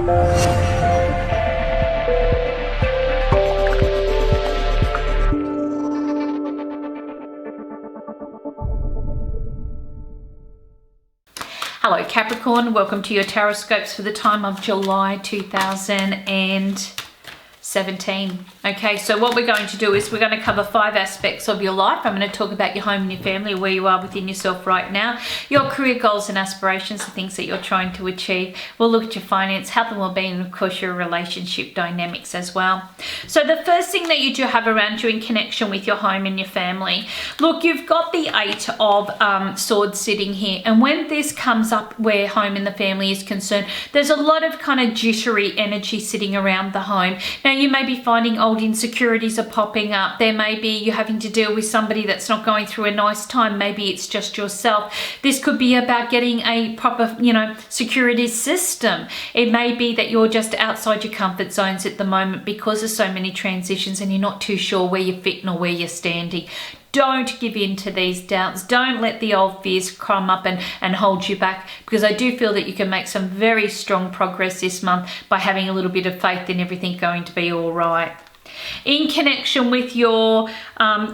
Hello Capricorn, welcome to your Tarotscopes for the time of July 2017. Okay, so what we're going to do is we're going to cover 5 aspects of your life. I'm going to talk about your home and your family, where you are within yourself right now, your career goals and aspirations, the things that you're trying to achieve. We'll look at your finance, health and well-being, and of course your relationship dynamics as well. So the first thing that you do have around you in connection with your home and your family, look, you've got the 8 of Swords sitting here, and when this comes up where home and the family is concerned, there's a lot of kind of jittery energy sitting around the home. Now you may be finding old insecurities are popping up. There may be you having to deal with somebody that's not going through a nice time. Maybe it's just yourself. This could be about getting a proper, security system. It may be that you're just outside your comfort zones at the moment because there's so many transitions and you're not too sure where you're fitting or where you're standing. Don't give in to these doubts. Don't let the old fears come up and hold you back, because I do feel that you can make some very strong progress this month by having a little bit of faith in everything going to be all right. In connection with your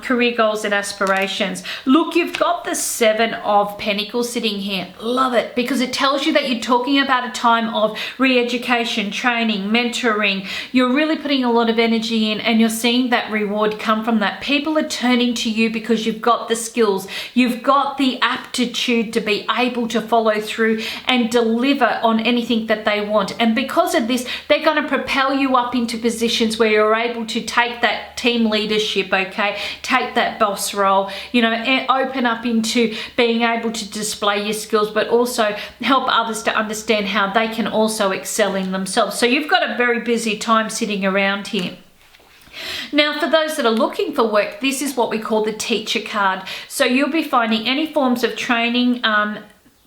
career goals and aspirations, look, you've got the 7 of Pentacles sitting here. Love it, because it tells you that you're talking about a time of re-education, training, mentoring. You're really putting a lot of energy in, and you're seeing that reward come from that. People are turning to you because you've got the skills, you've got the aptitude to be able to follow through and deliver on anything that they want. And because of this, they're going to propel you up into positions where you're able to take that team leadership, okay, take that boss role, and open up into being able to display your skills, but also help others to understand how they can also excel in themselves. So you've got a very busy time sitting around here. Now, for those that are looking for work, this is what we call the teacher card. So you'll be finding any forms of training,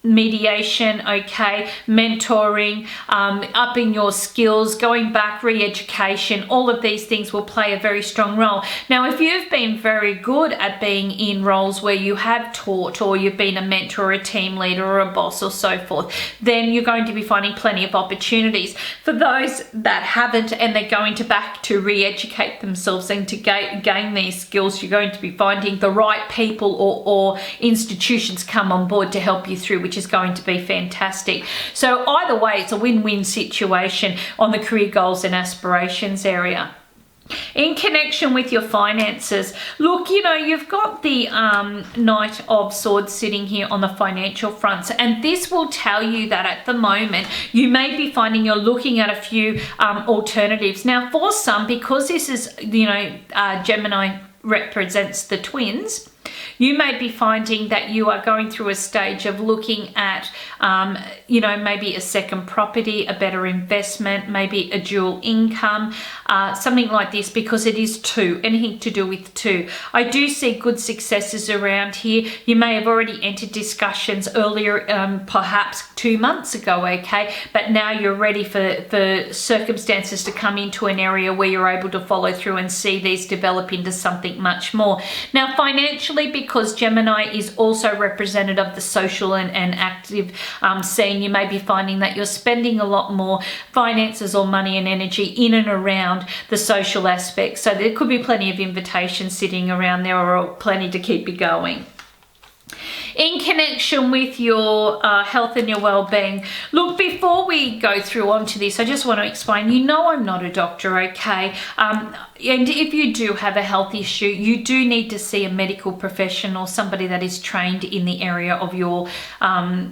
mediation, okay, mentoring, upping your skills, going back, re-education, all of these things will play a very strong role. Now, if you've been very good at being in roles where you have taught, or you've been a mentor, or a team leader, or a boss, or so forth, then you're going to be finding plenty of opportunities. For those that haven't and they're going to back to re-educate themselves and to gain these skills, you're going to be finding the right people or institutions come on board to help you through, which is going to be fantastic. So either way, it's a win-win situation on the career goals and aspirations area. In connection with your finances, look, you've got the Knight of Swords sitting here on the financial fronts, and this will tell you that at the moment you may be finding you're looking at a few alternatives. Now, for some, because this is, Gemini represents the twins, you may be finding that you are going through a stage of looking at, maybe a second property, a better investment, maybe a dual income, something like this, because it is 2, anything to do with 2. I do see good successes around here. You may have already entered discussions earlier, perhaps 2 months ago, okay, but now you're ready for circumstances to come into an area where you're able to follow through and see these develop into something much more. Now, financially, because Gemini is also representative of the social and active scene, you may be finding that you're spending a lot more finances or money and energy in and around the social aspects. So there could be plenty of invitations sitting around there, or plenty to keep you going. In connection with your health and your well-being, look, before we go through onto this, I just want to explain, I'm not a doctor, okay, and if you do have a health issue, you do need to see a medical professional, somebody that is trained in the area of your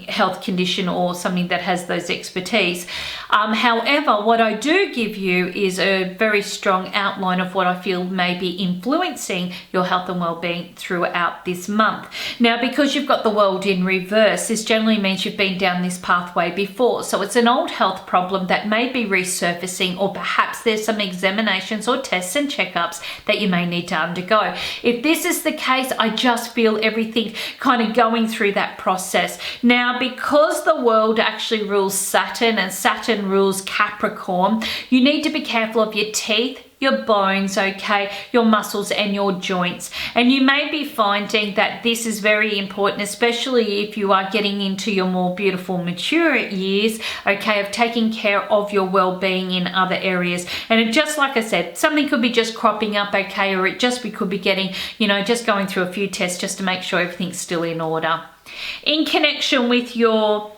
health condition, or something that has those expertise. However, what I do give you is a very strong outline of what I feel may be influencing your health and well-being throughout this month. Now, because you've got the world in reverse, this generally means you've been down this pathway before. So it's an old health problem that may be resurfacing, or perhaps there's some examinations or tests and checkups that you may need to undergo. If this is the case, I just feel everything kind of going through that process. Now, because the world actually rules Saturn and Saturn rules Capricorn, you need to be careful of your teeth, your bones, okay, your muscles and your joints. And you may be finding that this is very important, especially if you are getting into your more beautiful, mature years, okay, of taking care of your well-being in other areas. And it just, like I said, something could be just cropping up, okay, or it just could be getting, you know, just going through a few tests just to make sure everything's still in order. In connection with your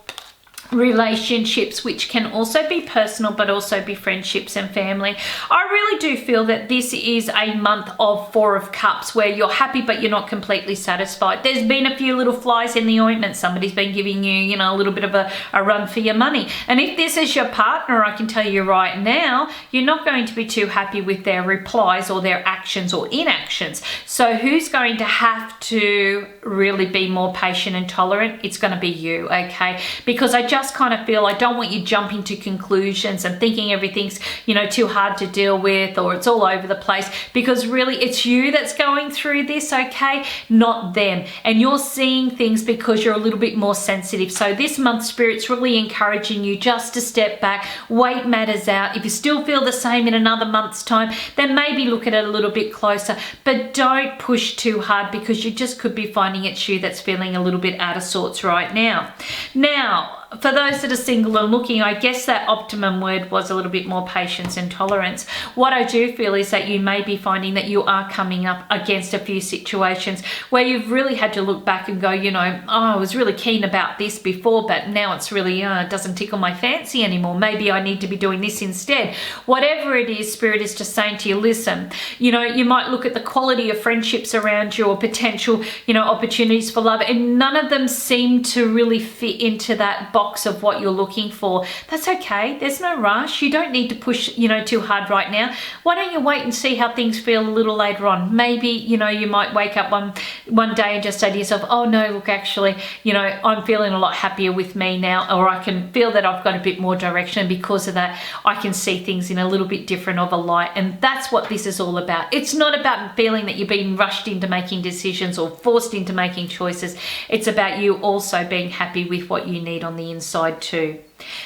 relationships, which can also be personal but also be friendships and family, I really do feel that this is a month of Four of Cups where you're happy but you're not completely satisfied. There's been a few little flies in the ointment. Somebody's been giving you, you know, a little bit of a run for your money, and if this is your partner, I can tell you right now, you're not going to be too happy with their replies or their actions or inactions. So who's going to have to really be more patient and tolerant? It's going to be you, okay? Because I just kind of feel I don't want you jumping to conclusions and thinking everything's, you know, too hard to deal with or it's all over the place, because really it's you that's going through this, okay, not them. And you're seeing things because you're a little bit more sensitive. So this month, Spirit's really encouraging you just to step back, wait matters out. If you still feel the same in another month's time, then maybe look at it a little bit closer, but don't push too hard, because you just could be finding it's you that's feeling a little bit out of sorts right now. Now, for those that are single and looking, I guess that optimum word was a little bit more patience and tolerance. What I do feel is that you may be finding that you are coming up against a few situations where you've really had to look back and go, you know, oh, I was really keen about this before, but now it's really, it doesn't tickle my fancy anymore. Maybe I need to be doing this instead. Whatever it is, Spirit is just saying to you, listen, you know, you might look at the quality of friendships around you or potential, you know, opportunities for love, and none of them seem to really fit into that box of what you're looking for. That's okay. There's no rush. You don't need to push, you know, too hard right now. Why don't you wait and see how things feel a little later on? Maybe, you know, you might wake up one day and just say to yourself, oh no, look, actually, you know, I'm feeling a lot happier with me now, or I can feel that I've got a bit more direction, and because of that, I can see things in a little bit different of a light. And that's what this is all about. It's not about feeling that you're being rushed into making decisions or forced into making choices. It's about you also being happy with what you need on the inside too.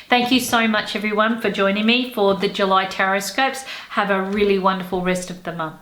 Thank you so much, everyone, for joining me for the July Tarotscopes. Have a really wonderful rest of the month.